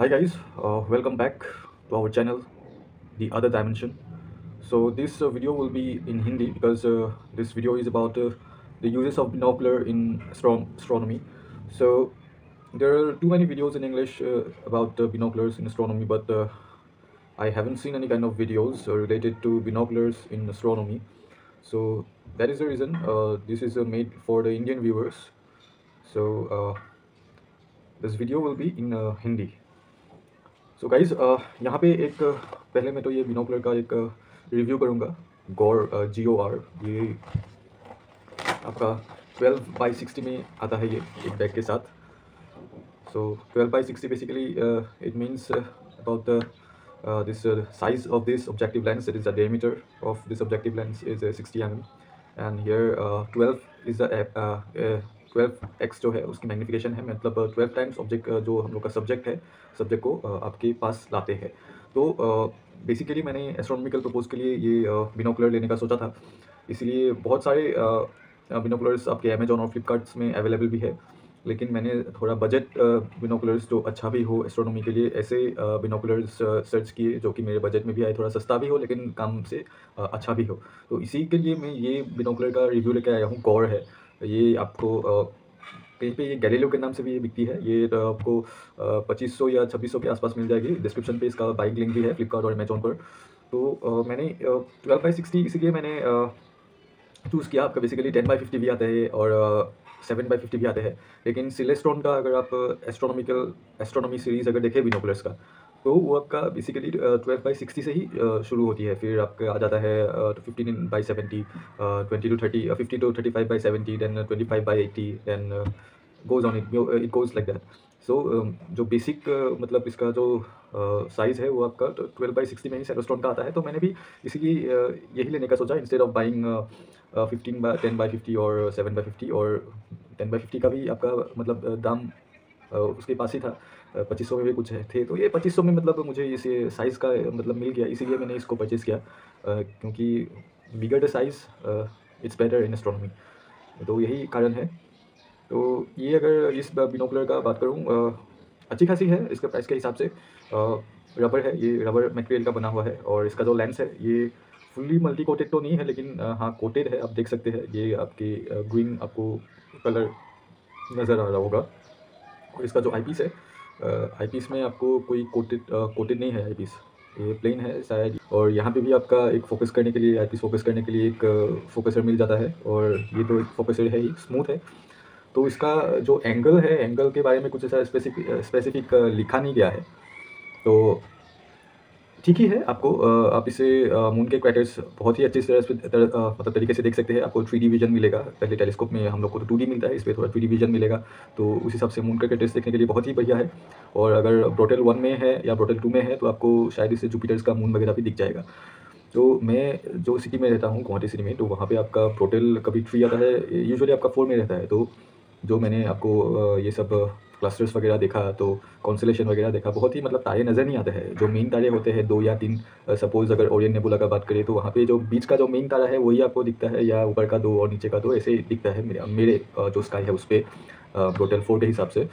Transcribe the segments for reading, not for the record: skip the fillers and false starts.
Hi guys, welcome back to our channel, The Other Dimension. So this video will be in Hindi because this video is about the uses of binocular in astronomy. So there are too many videos in English about binoculars in astronomy, but I haven't seen any kind of videos related to binoculars in astronomy. So that is the reason this is made for the Indian viewers. So this video will be in Hindi. So guys यहाँ पे एक पहले मैं तो ये बिनोकुलर का एक review करूँगा। गौर GOR ये आपका 12x60 में आता है, ये एक बैग के साथ। सो 12x60 basically it means about this size of this objective lens. It is the diameter of this objective lens is 60 mm, and here 12 is the 12x जो है उसकी मैग्निफिकेशन है, मतलब 12 टाइम्स ऑब्जेक्ट जो हम लोग का सब्जेक्ट है, सब्जेक्ट को आपके पास लाते हैं। तो बेसिकली मैंने एस्ट्रोनॉमिकल पर्पज़ के लिए ये बिनोकुलर लेने का सोचा था, इसलिए बहुत सारे बिनोकुलर्स आपके अमेजोन और फ्लिपकार्ट्स में अवेलेबल भी है, लेकिन मैंने थोड़ा बजट बिनोकुलर्स जो अच्छा भी हो एस्ट्रोनॉमी के लिए, ऐसे बिनोकुलर्स सर्च किए जो कि मेरे बजट में भी आए, थोड़ा सस्ता भी हो लेकिन काम से अच्छा भी हो। तो इसी के लिए मैं ये बिनोकुलर का रिव्यू लेकर आया हूँ। गौर है ये, आपको कहीं पे ये गैलीलियो के नाम से भी ये बिकती है। ये आपको 2500 या 2600 के आसपास मिल जाएगी। डिस्क्रिप्शन पे इसका बाइंग लिंक भी है फ्लिपकार्ट और अमेजोन पर। तो मैंने 12x60 इसलिए मैंने चूज़ किया। आपका बेसिकली 10x50 भी आता है और 7x50 भी आते हैं, लेकिन सिलेस्ट्रॉन का अगर आप एस्ट्रोनॉमी सीरीज़ अगर देखें बिनोकुलर्स का, तो वो आपका बेसिकली 12x60 से ही शुरू होती है। फिर आपका आ जाता है 15x70, 20 to 30, 50 to 35x70, then 25x80, then goes on, it goes like that. So जो बेसिक मतलब इसका जो साइज़ है वो आपका 12x60 में ही सिलेस्ट्रॉन का आता है। तो मैंने भी इसीलिए यही लेने का सोचा, इंस्टेड ऑफ बाइंग 10x50 और 7x50। और 10x50 का भी आपका मतलब दाम उसके पास ही था, 2500 में भी कुछ थे। तो ये 2500 में मतलब मुझे इस साइज़ का मतलब मिल गया, इसीलिए मैंने इसको परचेज़ किया, क्योंकि bigger the size it's better in astronomy. तो यही कारण है। तो ये अगर इस बिनोकुलर का बात करूँ, अच्छी खासी है इसके प्राइस के हिसाब से। रबर है, ये रबर मटेरियल का बना हुआ है, और इसका जो लेंस है ये फुल्ली मल्टी कोटेड तो नहीं है, लेकिन हाँ कोटेड है। आप देख सकते हैं ये आपके ग्रीन आपको कलर नज़र आ रहा होगा। और इसका जो आईपीस है, आईपीस में आपको कोई कोटेड नहीं है आईपीस, ये प्लेन है शायद। और यहाँ पे भी आपका एक फोकस करने के लिए, आईपीस फोकस करने के लिए एक फोकसर मिल जाता है, और ये तो एक फोकसर है ही, स्मूथ है। तो इसका जो एंगल है, एंगल के बारे में कुछ ऐसा स्पेसिफिक लिखा नहीं गया है, तो ठीक ही है। आपको आप इसे मून के क्रेटर्स बहुत ही अच्छी मतलब तरीके से देख सकते हैं। आपको 3D विजन मिलेगा। पहले टेलीस्कोप में हम लोग को तो 2D मिलता है, इस पर थोड़ा 3D विजन मिलेगा, तो उस हिसाब से मून के क्रेटर्स देखने के लिए बहुत ही बढ़िया है। और अगर ब्रोटेल 1 में है या ब्रोटेल 2 में है, तो आपको शायद इससे जुपिटर्स का मून वगैरह भी दिख जाएगा। तो मैं जो सिटी में रहता हूँ, गुवाहाटी सिटी में, तो वहाँ पे आपका ब्रोटेल कभी 3 आता है, यूजुअली आपका 4 में रहता है। तो जो मैंने आपको ये सब क्लस्टर्स वगैरह देखा, तो कॉन्स्टेलेशन वगैरह देखा, बहुत ही मतलब तारे नज़र नहीं आते हैं। जो मेन तारे होते हैं 2 या 3, सपोज़ अगर ओरियन नेबुला का बात करें, तो वहाँ पे जो बीच का जो मेन तारा है वही आपको दिखता है, या ऊपर का 2 और नीचे का 2 ऐसे दिखता है मेरे जो स्काई है उस पर, ब्रोटेल 4 के हिसाब से।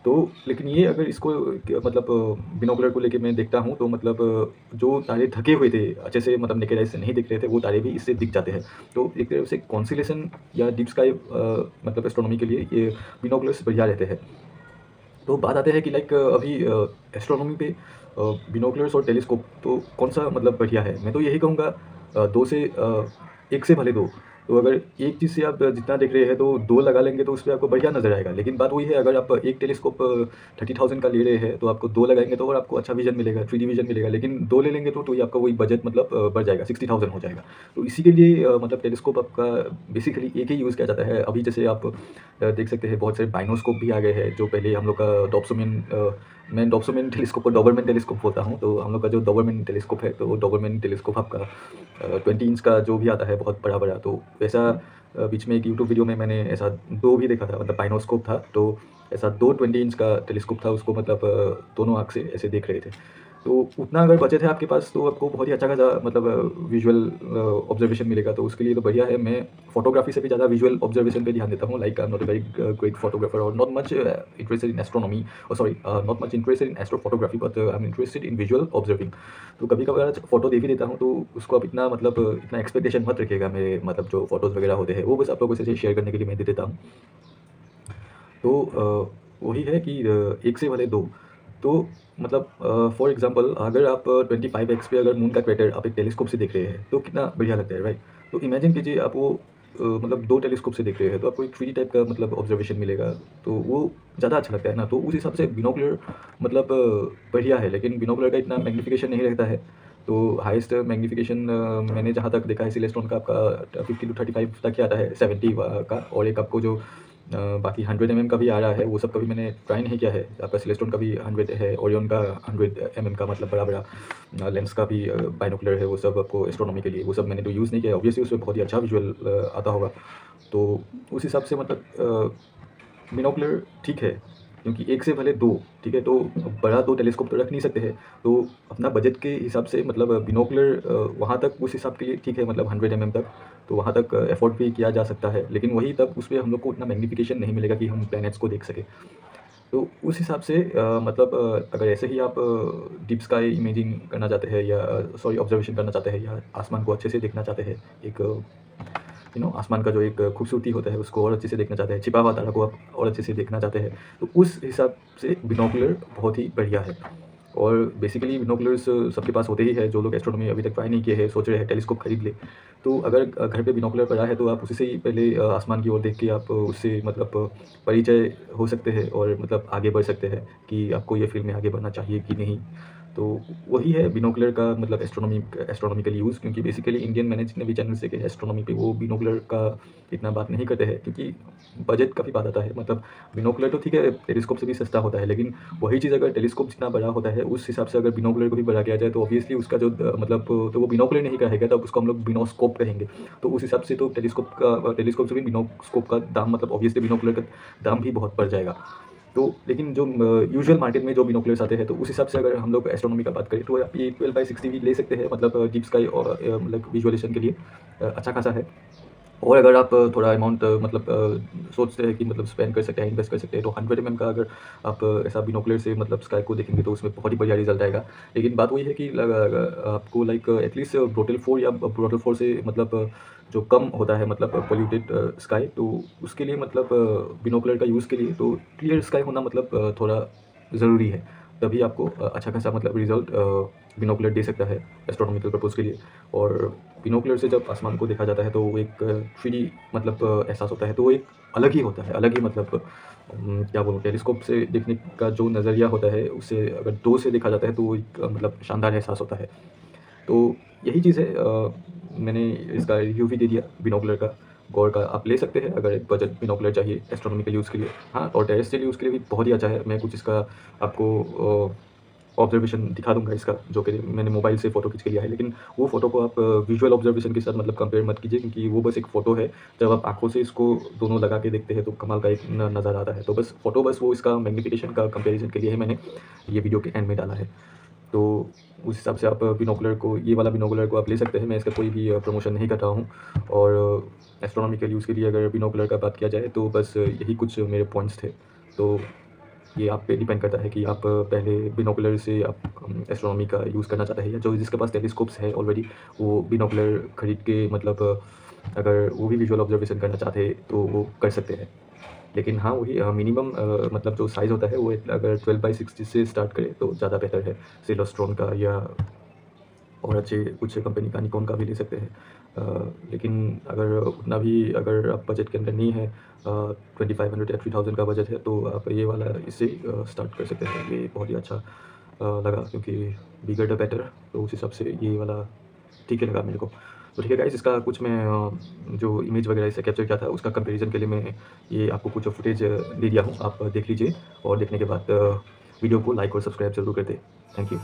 तो लेकिन ये अगर इसको मतलब बिनोकुलर को लेके मैं देखता हूँ, तो मतलब जो तारे ढके हुए थे अच्छे से, मतलब नेकेड आई से नहीं दिख रहे थे, वो तारे भी इससे दिख जाते हैं। तो एक तरह से कॉन्स्टेलेशन या डीप स्काई मतलब एस्ट्रोनॉमी के लिए ये बिनोकुलर्स बढ़िया रहते हैं। तो बात आते हैं कि लाइक अभी एस्ट्रोनॉमी पे बिनोकुलर्स और टेलीस्कोप तो कौन सा मतलब बढ़िया है। मैं तो यही कहूँगा, 2 से 1 से भले 2। तो अगर एक चीज़ से आप जितना देख रहे हैं, तो 2 लगा लेंगे तो उस पर आपको बढ़िया नज़र आएगा। लेकिन बात वही है, अगर आप एक टेलीस्कोप 30,000 का ले रहे हैं, तो आपको 2 लगाएंगे तो और आपको अच्छा विजन मिलेगा, 3D विजन मिलेगा। लेकिन 2 ले लेंगे तो ये आपका वही बजट मतलब बढ़ जाएगा, 60,000 हो जाएगा। तो इसी के लिए मतलब टेलीस्कोप आपका बेसिकली एक ही यूज़ किया जाता है। अभी जैसे आप देख सकते हैं बहुत सारे बाइनोस्कोप भी आ गए हैं, जो पहले हम लोग का डॉप्सोमेन, मैं डॉप्सोमेन टेलीस्कोप को डॉबरमैन टेलीस्कोप बोलता हूँ। तो हम लोग का जो डॉबरमैन टेलीस्कोप है, तो वो डॉबरमैन टेलीस्कोप आपका 20 इंच का जो भी आता है, बहुत बड़ा बड़ा। तो वैसा बीच में एक यूट्यूब वीडियो में मैंने ऐसा 2 भी देखा था, मतलब बाइनोस्कोप था, तो ऐसा 2 20 इंच का टेलीस्कोप था, उसको मतलब दोनों आँख से ऐसे देख रहे थे। तो उतना अगर बजट है आपके पास तो आपको बहुत ही अच्छा खासा मतलब विजुअल ऑब्जर्वेशन मिलेगा, तो उसके लिए तो बढ़िया है। मैं फोटोग्राफी से भी ज़्यादा विजुअल ऑब्जर्वेशन पे ध्यान देता हूँ। Like I am not a very great photographer और not much interested in astronomy, और sorry not much interested in astrophotography, but I am interested in visual observing. तो कभी कभार फोटो दे भी देता हूँ, तो उसको आप इतना मतलब इतना एक्सपेक्टेशन मत रखिएगा मेरे मतलब जो फोटोज़ वगैरह होते हैं, वो बस आप लोगों से शेयर करने के लिए मैं दे देता हूँ। तो वही है कि एक से भले दो। तो मतलब फॉर एग्जांपल अगर आप 25x पे अगर मून का क्रेटर आप एक टेलीस्कोप से देख रहे हैं तो कितना बढ़िया लगता है, राइट? तो इमेजिन कीजिए आप वो मतलब 2 टेलीस्कोप से देख रहे हैं तो आपको एक 3D टाइप का मतलब ऑब्जर्वेशन मिलेगा, तो वो ज़्यादा अच्छा लगता है ना। तो उस हिसाब से बिनोकुलर मतलब बढ़िया है, लेकिन बिनोकुलर का इतना मैग्नीफिकेशन नहीं रहता है। तो हाईएस्ट मैग्नीफिकेशन मैंने जहाँ तक देखा है सिलेस्टोन का आपका 50 टू 35 तक ही आता है, 70 का। और एक आपको जो बाकी 100 का भी आ रहा है, वो सब कभी मैंने ट्राई नहीं किया है। आपका सिलेस्टोन का भी 100 है, ओरियन का 100 का मतलब बड़ा लेंस का भी बाइनोकुलर है, वो सब आपको एस्ट्रोनॉमी के लिए। वो सब मैंने तो यूज़ नहीं किया, ऑब्वियसली उसमें बहुत ही अच्छा विजुअल आता होगा। तो उस हिसाब से मतलब बिनोकुलर ठीक है, क्योंकि एक से भले दो, ठीक है? तो बड़ा तो टेलीस्कोप तो रख नहीं सकते हैं, तो अपना बजट के हिसाब से मतलब बिनोकुलर वहाँ तक उस हिसाब के लिए ठीक है, मतलब 100 तक, तो वहाँ तक अफोर्ड भी किया जा सकता है। लेकिन वही तब उसमें हम लोग को उतना मैग्नीफिकेशन नहीं मिलेगा कि हम प्लैनेट्स को देख सकें। तो उस हिसाब से मतलब अगर ऐसे ही आप डीप स्काई इमेजिंग करना चाहते हैं या सॉरी ऑब्जर्वेशन करना चाहते हैं या आसमान को अच्छे से देखना चाहते हैं, एक आसमान का जो एक खूबसूरती होता है उसको और अच्छे से देखना चाहते हैं, छिपा हुआ तारा को आप और अच्छे से देखना चाहते हैं, तो उस हिसाब से बिनोकुलर बहुत ही बढ़िया है। और बेसिकली बिनोकुलर्स सबके पास होते ही है, जो लोग एस्ट्रोनॉमी अभी तक ट्राई नहीं किए हैं, सोच रहे हैं टेलीस्कोप खरीद ले, तो अगर घर पे बिनोकुलर पड़ा है तो आप उसी से ही पहले आसमान की ओर देख के आप उससे मतलब परिचय हो सकते हैं और मतलब आगे बढ़ सकते हैं कि आपको ये फील्ड में आगे बढ़ना चाहिए कि नहीं। तो वही है बिनोकुलर का मतलब एस्ट्रोनॉमिकल यूज़, क्योंकि बेसिकली इंडियन मैंने जितने भी चैनल्स देखे एस्ट्रोनॉमी पे वो बिनोकुलर का इतना बात नहीं करते हैं, क्योंकि बजट का भी बात आता है। मतलब बिनोकुलर तो ठीक है टेलीस्कोप से भी सस्ता होता है, लेकिन वही चीज़ अगर टेलीस्कोप जितना बड़ा होता है उस हिसाब से अगर बिनोकुलर को भी बढ़ा किया जाए तो ऑब्वियसली उसका जो मतलब तो वो बिनोकुलर नहीं कहेगा, तब उसको हम लोग बिनोस्कोप कहेंगे। तो उस हिसाब से तो टेलीस्कोप से भी बिनोस्कोप का दाम मतलब ऑब्वियसली बिनोकुलर का दाम भी बहुत बढ़ जाएगा। तो लेकिन जो यूजुअल मार्केट में जो बिनोकुलर्स आते हैं तो उस हिसाब से अगर हम लोग एस्ट्रोनॉमी का बात करें तो आप ये 12x60 भी ले सकते हैं, मतलब डीप स्काई और मतलब विजुअलाइजेशन के लिए अच्छा खासा है। और अगर आप थोड़ा अमाउंट मतलब सोचते हैं कि मतलब स्पेंड कर सकते हैं, इन्वेस्ट कर सकते हैं, तो 100 का अगर आप ऐसा बिनोकुलर से मतलब स्काई को देखेंगे तो उसमें बहुत ही बढ़िया रिजल्ट आएगा। लेकिन बात वही है कि आपको लाइक एटलीस्ट ब्रोटल 4 या ब्रोटल 4 से मतलब जो कम होता है मतलब पोल्यूटेड स्काई, तो उसके लिए मतलब बिनोकुलर का यूज़ के लिए तो क्लियर स्काई होना मतलब थोड़ा ज़रूरी है। तभी आपको अच्छा खासा मतलब रिजल्ट बिनोकुलर दे सकता है एस्ट्रोनॉमिकल पर्पज़ के लिए। और बिनोकुलर से जब आसमान को देखा जाता है तो वो एक 3D मतलब एहसास होता है, तो वो एक अलग ही होता है, अलग ही मतलब क्या बोलूँ, टेलीस्कोप से देखने का जो नज़रिया होता है उससे अगर 2 से देखा जाता है तो वो एक मतलब शानदार एहसास होता है। तो यही चीज़ है, मैंने इसका रिव्यू भी दे दिया बिनोकुलर का, गौर का आप ले सकते हैं अगर एक बजट बिनोकुलर चाहिए एस्ट्रोनॉमिकल यूज़ के लिए। हाँ, और टेरेस्ट्रियल यूज़ के लिए भी बहुत ही अच्छा है। मैं कुछ इसका आपको ऑब्जर्वेशन दिखा दूँगा इसका, जो कि मैंने मोबाइल से फ़ोटो खींच के लिया है। लेकिन वो फ़ोटो को आप विजुअल ऑब्जर्वेशन के साथ मतलब कंपेयर मत कीजिए, क्योंकि वो बस एक फ़ोटो है। जब आप आँखों से इसको दोनों लगा के देखते हैं तो कमाल का एक न नज़ारा आता है। तो बस फ़ोटो बस वो इसका मैग्नीफिकेशन का कंपैरिज़न के लिए ही मैंने ये वीडियो के एंड में डाला है। तो उस हिसाब से आप बिनोकुलर को, ये वाला बिनोकुलर को आप ले सकते हैं। मैं इसका कोई भी प्रमोशन नहीं कर रहा हूँ। और एस्ट्रोनॉमिकल यूज़ के लिए अगर बिनोकुलर का बात किया जाए तो बस यही कुछ मेरे पॉइंट्स थे। तो ये आप पे डिपेंड करता है कि आप पहले बिनोकुलर से आप एस्ट्रोनॉमी का यूज़ करना चाहते हैं, या जो जिसके पास टेलीस्कोप्स है ऑलरेडी वो बिनोकुलर खरीद के मतलब अगर वो भी विजुअल ऑब्जर्वेशन करना चाहते हैं तो वो कर सकते हैं। लेकिन हाँ, वही मिनिमम मतलब जो साइज़ होता है वो अगर 12x60 से स्टार्ट करें तो ज़्यादा बेहतर है। सेलोस्ट्रॉन का या और अच्छे कुछ कंपनी का निकॉन का भी ले सकते हैं। लेकिन अगर उतना भी अगर आप बजट के अंदर नहीं है, 2500 या 3000 का बजट है, तो आप ये वाला इससे स्टार्ट कर सकते हैं। ये बहुत ही अच्छा लगा, क्योंकि बिगर द बेटर, तो उस हिसाब से ये वाला ठीक ही लगा मेरे को। तो ठीक है गाइस, इसका कुछ मैं जो इमेज वगैरह इससे कैप्चर किया था उसका कंपैरिजन के लिए मैं ये आपको कुछ फुटेज दे दिया हूँ, आप देख लीजिए और देखने के बाद वीडियो को लाइक और सब्सक्राइब ज़रूर कर दें। Thank you.